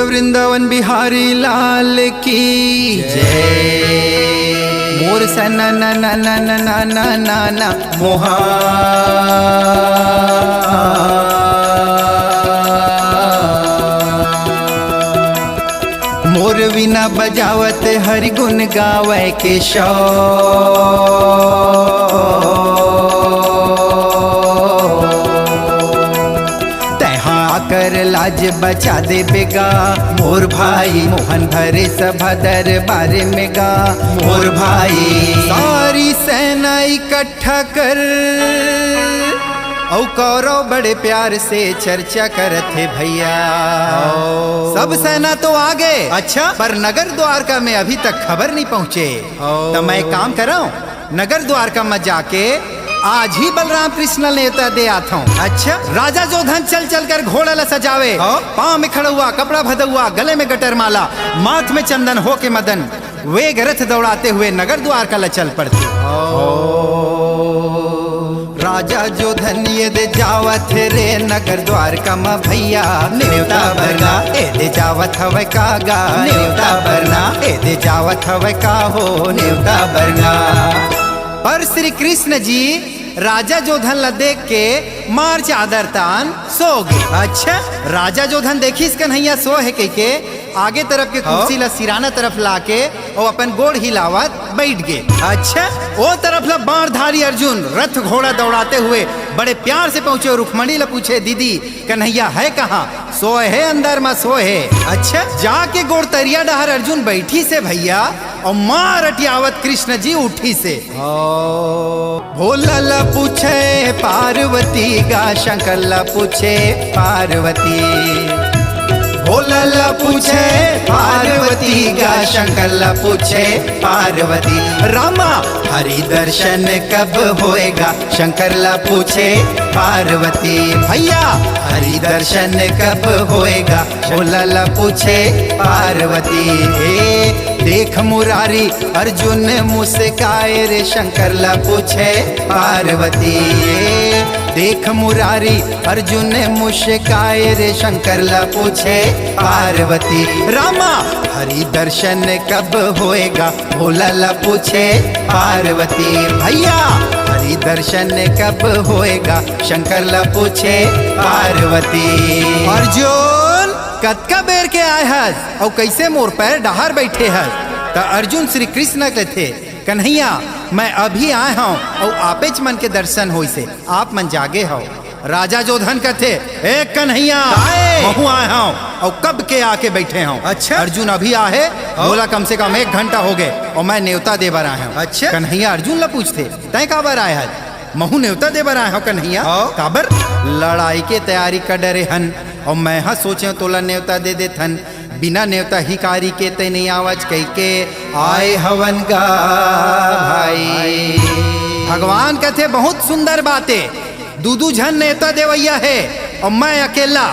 वृंदावन बिहारी लाल की जय। मोर सना ना ना ना ना ना ना ना ना मोहा मोर बिना बजावत हरि गुण गावे के कर लाज बचा दे बेगा मोर भाई मोहन भरे सभा दरबार में गा मोर भाई सारी सेना इकट्ठा कर औ कौरव बड़े प्यार से चर्चा करते भैया। सब सेना तो आ गए, अच्छा, पर नगर द्वारका में अभी तक खबर नहीं पहुँचे। तो मैं काम करूं, नगर द्वारका में जाके आज ही बलराम कृष्ण नेता दे आता हूँ। अच्छा, राजा जोधन चल चल कर घोड़ा ला सजावे, पाँव में खड़ा हुआ कपड़ा भदा हुआ, गले में गटर माला, माथ में चंदन हो के मदन वेग रथ दौड़ाते हुए नगर द्वारका ला चल पड़ते। राजा जोधन ये दे जावत रे नगर द्वारका में भैया न्योता भरना ए दे जावत हवे कागा न्योता भरना ए दे जावत हवे का हो न्योता भरना। पर श्री कृष्ण जी राजा जोधन ला देख के मार चादर तान सो गए। अच्छा, राजा जोधन देखिस कन्हैया सो है कह के आगे तरफ के कुर्सी ला सिराना तरफ लाके और अपन गोड़ हिलावत बैठ गए। अच्छा, वो तरफ ला बाणधारी अर्जुन रथ घोड़ा दौड़ाते हुए बड़े प्यार से पहुंचे और रुक्मणी ला पूछे दीदी कन्हैया है कहाँ? सोए है अंदर में सोए है। अच्छा, जाके गोड़ तरिया डहर अर्जुन बैठी से भैया और मार अटियावत कृष्ण जी उठी से। भोला ला पूछे पार्वती गा शंकर ला पूछे पार्वती भोला ला पूछे पार्वती गा शंकर ला पूछे पार्वती रामा हरि दर्शन कब होएगा शंकर ला पूछे पार्वती भैया हरि दर्शन कब होएगा भोला ला पूछे पार्वती। देख मुरारी अर्जुन मुस्काए रे शंकर ला पूछे पार्वती देख मुरारी अर्जुन मुस्काए रे शंकर ला पूछे पार्वती रामा हरि दर्शन कब होएगा भोला ला पूछे पार्वती भैया हरि दर्शन कब होएगा शंकर ला पूछे पार्वती। अर्जुन कतका बेर के आए हस और कैसे मोर पैर डहार बैठे हस? तो अर्जुन श्री कृष्ण के थे कन्हैया मैं अभी आए हूँ और आपेच मन के दर्शन होई से आप मन जागे हो। राजा जोधन कहते एक कन्हैया महू आए हूँ और कब के आके बैठे हूँ। अच्छा, अर्जुन अभी आए बोला कम से कम 1 घंटा हो गए और मैं न्योता दे बर आया हूँ। अच्छा, कन्हैया अर्जुन ला पूछते तय काबर आया है? महू न्योता दे बर आया हूँ कन्हैया। काबर? लड़ाई के तैयारी कर डरे हन और मैं हाँ सोचे तोला न्योता दे दे थन बिना न्योता हिकारी के ते नहीं आवाज कह के आए हवन गा भाई। भगवान कहते बहुत सुंदर बातें, दूदू झन नेता देवैया है और मैं अकेला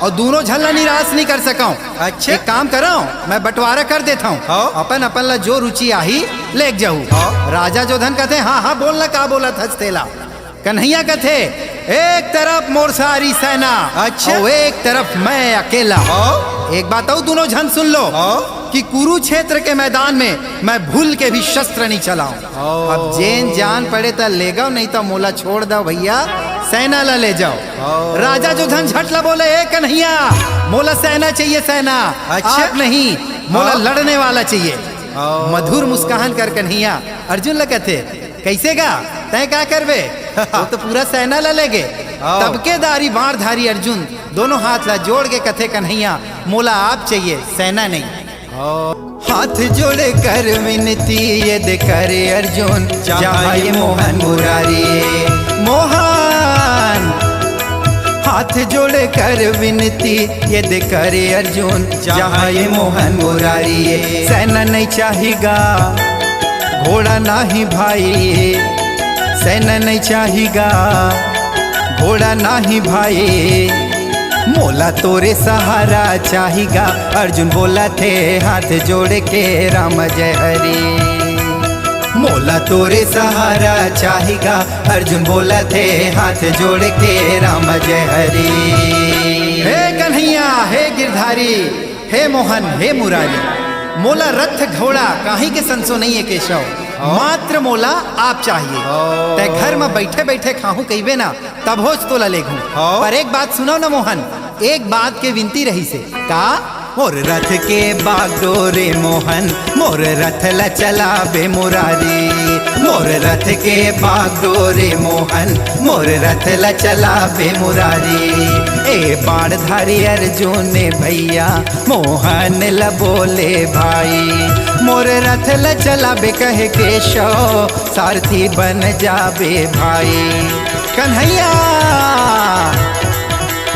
और दोनों झन निराश नहीं कर सका। अच्छा, एक काम करो मैं बंटवारा कर देता हूँ अपन अपन ला जो रुचि आई ले जाऊ। राजा जोधन कहते हाँ हाँ बोलना का बोला था तेला। कन्हैया कहते एक तरफ मोर सारी सेना, अच्छा, और एक तरफ मैं अकेला। एक बात और दोनों झन सुन लो कि कुरुक्षेत्र के मैदान में मैं भूल के भी शस्त्र नहीं चलाऊं। अब जेन जान पड़े तो ले जाओ नहीं तो मोला छोड़ दो भैया सेना ला ले जाओ। राजा जोधन झटला बोले ए कन्हैया मोला सेना चाहिए सेना। अच्छा, नहीं मोला लड़ने वाला चाहिए। मधुर मुस्कान कर कन्हैया अर्जुन ला कहते कैसे गा तय क्या करवे? वो तो पूरा सेना ला लेगे। तबकेदारी बाणधारी अर्जुन दोनों हाथ ला जोड़ के कथे कन्हैया मोला आप चाहिए सेना नहीं। हाथ जोड़े कर विनती ये दे करे अर्जुन चाहे मोहन मुरारी मोहन। हाथ जोड़े कर विनती ये दे करे अर्जुन चाहे मोहन मुरारी। सेना नहीं चाहिएगा घोड़ा नहीं भाई सेना नहीं चाहिएगा घोड़ा नहीं भाई मोला तोरे सहारा चाहिएगा। अर्जुन बोला थे हाथ जोड़ के राम जय हरि मोला तोरे सहारा चाहिएगा। अर्जुन बोला थे हाथ जोड़ के राम जय हरि। हे कन्हैया हे गिरधारी हे मोहन हे मुरारी, मोला रथ घोड़ा काहे के संसो नहीं है केशव, मात्र मोला आप चाहिए। तय घर में बैठे बैठे खाहू कहिबे ना तब होच तोला लेघू। पर एक बात सुनो ना मोहन, एक बात के विनती रही से का, मोर रथ के बागडोरे मोहन, मोर रथ ल चलाबे मुरारी, मोर रथ के बागडोरे मोहन, मोर रथ ल चलाबे मुरारी। ए बाणधारी अर्जुन भैया मोहन ल बोले भाई, मोर रथ ल चलाबे कहे केशव, सारथी बन जाबे भाई। कन्हैया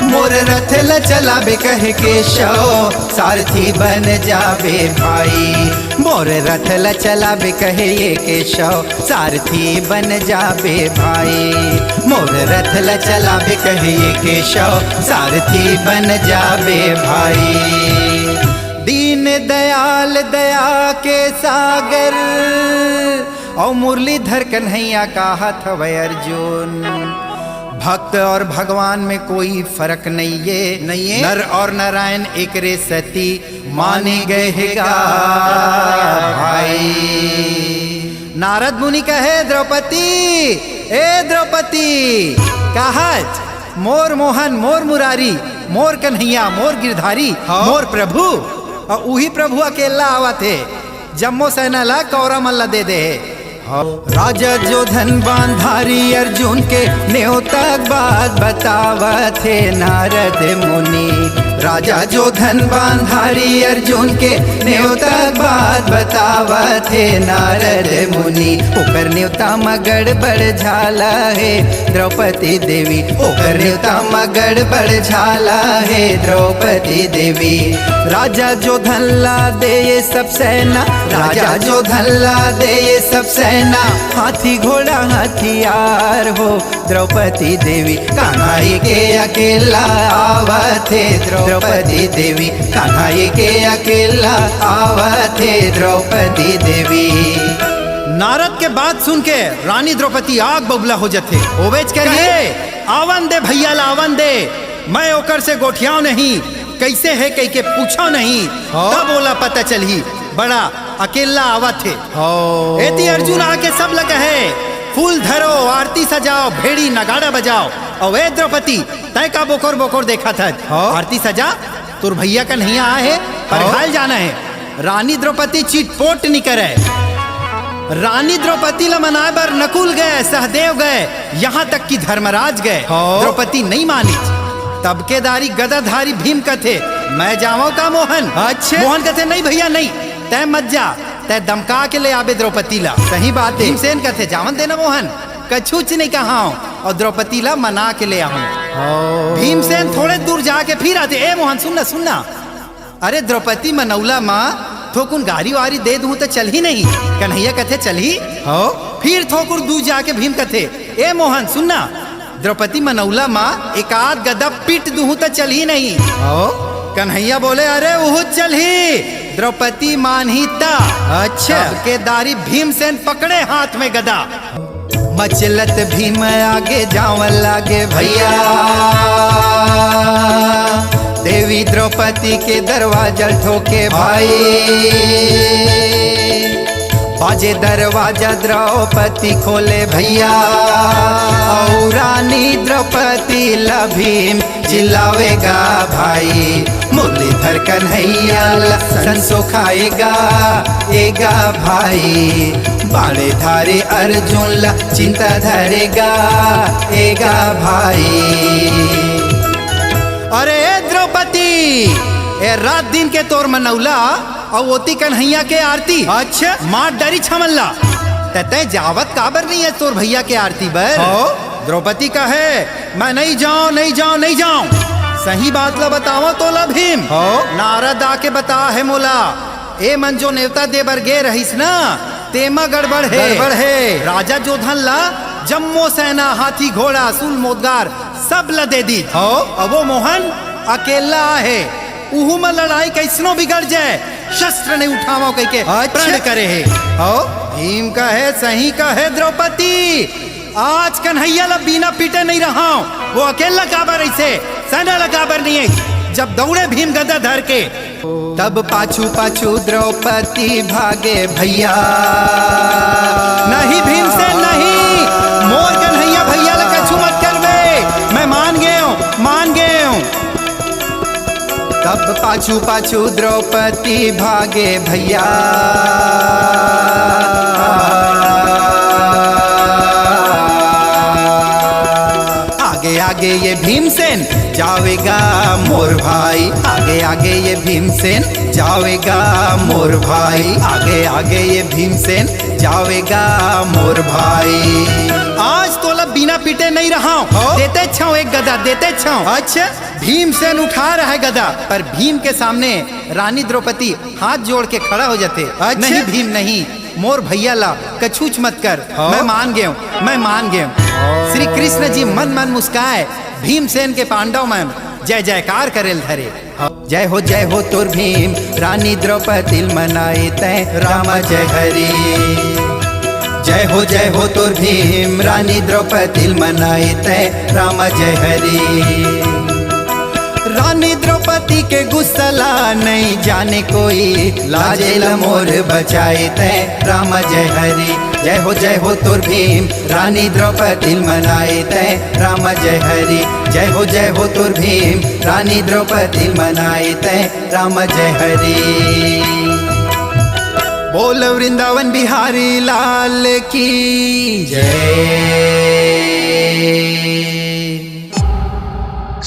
मोर रथ ल चलाबे कहे केशव, सारथी बन जाबे भाई। मोर रथ ल चलाबे कहे ये केशव, सारथी बन जाबे भाई। मोर रथ ल चलाबे कहे ये केशव, सारथी बन जाबे भाई। दीन दयाल दया के सागर, और मुरलीधर कन्हैया कहत हवे अर्जुन, भक्त और भगवान में कोई फर्क नहीं है, नर और नारायण एक रे सती माने गए हैगा भाई। नारद मुनि कहे द्रौपदी, ए द्रौपदी कहत, मोर मोहन मोर मुरारी, मोर कन्हैया मोर गिरधारी, मोर प्रभु, और उही प्रभु अकेला आवत है, जम्मो सेना ला कौरा मल्ला दे दे। राजा जो धन बांधारी अर्जुन के न्योता बात बतावत है नारद मुनि, राजा जो धन बांधारी अर्जुन के न्योता बात बतावत है नारद मुनि। ओकर न्योता मगड़ बड़ झाला है द्रौपदी देवी, ओकर न्योता मगड़ बड़ झाला है द्रौपदी देवी। राजा जो धन ला दे ये सब सेना, राजा जो धन ला दे ये सब सेना, हाथी घोड़ा हथियार हो द्रौपदी देवी। कान्हाई के अकेला आवत है द्रौपदी देवी, कान्हाई के अकेला आवत है द्रौपदी देवी। नारद के बात सुन के रानी द्रौपदी आग बबूला हो जाते, ओवेच करिए आवन दे भैया ला आवन दे, मैं ओकर से गोठियाओ नहीं, कैसे है कह के पूछो नहीं, तब बोला पता चली बड़ा अकेला आवत है। एती अर्जुन आके सब लगे है, फूल धरो आरती सजाओ भेड़ी नगाड़ा बजाओ, और वे द्रौपदी तय का बोकोर बोकोर देखा था, आरती सजा तुर भैया का नहीं आया है पर घायल जाना है। रानी द्रौपदी चीटपोट नहीं करे, रानी द्रौपदी ला मनाए बर नकुल गए, सहदेव गए, यहाँ तक कि धर्मराज गए, द्रौपदी नहीं मानी। तबकेदारी गदाधारी भीम कथे मैं जाऊं का मोहन, अच्छा मोहन कथे नहीं भैया नहीं, तय मत जा, तय दमका के ले आबे द्रौपदी ला। सही बात है, भीमसेन कथे जावन देना मोहन, कछुच नहीं कहा, और द्रौपदी ला मना के ले आऊं। भीमसेन थोड़े दूर जाके फिर आते, ए मोहन सुनना सुनना, अरे द्रौपदी मनौला माँ थोकुन गाड़ी वारी दे दूं तो चल ही नहीं, कन्हैया कथे चल ही, फिर थोकुर दूर जाके भीम कथे, ए मोहन सुनना, द्रौपदी मनौला माँ एक आध गदा पीट दूं तो चल ही नहीं। कन्हैया बोले अरे वो चल ही, द्रौपदी मानहीता। अच्छा केदारी भीमसेन पकड़े हाथ में गदा, मचलत भीम आगे जावन लागे भैया, देवी द्रौपदी के दरवाजा ठोके भाई। बाजे दरवाजा द्रौपदी खोले भैया, और रानी द्रौपदी ला भीम चिल्लावेगा भाई। मुरलीधर कन्हैया लसन सो खाएगा एगा भाई, बाणे धारे अर्जुन ला चिंता धरेगा एगा भाई। अरे द्रौपदी ए रात दिन के तोर मनौला और ओती कन्हैया के आरती, अच्छा माँ डरी छमल्ला, तय जावत काबर नहीं है तोर भैया के आरती बर। द्रौपदी का है मैं नहीं जाऊं नहीं जाऊं नहीं जाऊं, सही बात ला बताओ तो ला भीम। नारद आके बता है मोला, ए मन जो नेवता दे बर गे रहीस ना, तेमा गड़बड़ है। राजा जो धन ला जम्मो सेना हाथी घोड़ा सूल मोदगार सब ला दे दी, अब वो मोहन अकेला है, उहू में लड़ाई कैसनो बिगड़ जाए, शस्त्र नहीं उठावा कह के प्रण करे है। भीम का है सही का है द्रौपदी, आज कन्हैया ला बिना पीटे नहीं रहा, वो अकेला काबर ऐसे सेना ला काबर नहीं है। जब दौड़े भीम गदा धर के तब पाछू पाछू द्रौपदी भागे भैया, नहीं भीमसेन नहीं, मोर कन्हैया भैया लगा कछु मत करवे, मैं मान गए हूँ, मान गए हूँ। तब पाछू पाछू द्रौपदी भागे भैया, आगे आगे ये भीमसेन जावेगा मोर भाई, आगे आगे ये भीमसेन जावेगा मोर भाई, आगे आगे ये भीमसेन जावेगा मोर भाई। आज तो लब बिना पीटे नहीं रहा हूँ, देते छाओ एक गदा, देते छाओ। अच्छा, भीमसेन उठा रहा है गदा, पर भीम के सामने रानी द्रौपदी हाथ जोड़ के खड़ा हो जाते। अच्छा? नहीं भीम नहीं, मोर भैया ला कछूच मत कर, मैं मान गया हूँ, मैं मान गया हूँ। श्री कृष्ण जी मन मन मुस्काए, भीमसेन के पांडव मन जय जयकार करेल धरे। जय हो तुर भीम, रानी द्रौपदी मनाए तय राम जय हरि। जय हो तुर भीम, रानी द्रौपदी मनाए तय राम जय हरि। रानी द्रौपदी के गुस्सला नहीं जाने कोई, लाजे लमोर बचाए तय राम जय हरि। जय हो तुर भीम, रानी द्रौपदी मनाए तय राम जय हरि। जय हो तुर भीम, रानी द्रौपदी मनाए तय राम जय हरि। बोल वृंदावन बिहारी लाल की जय।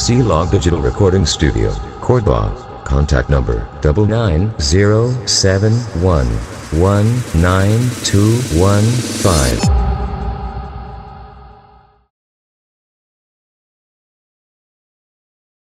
C-Log Digital Recording Studio, Cordoba. Contact number 9907119215.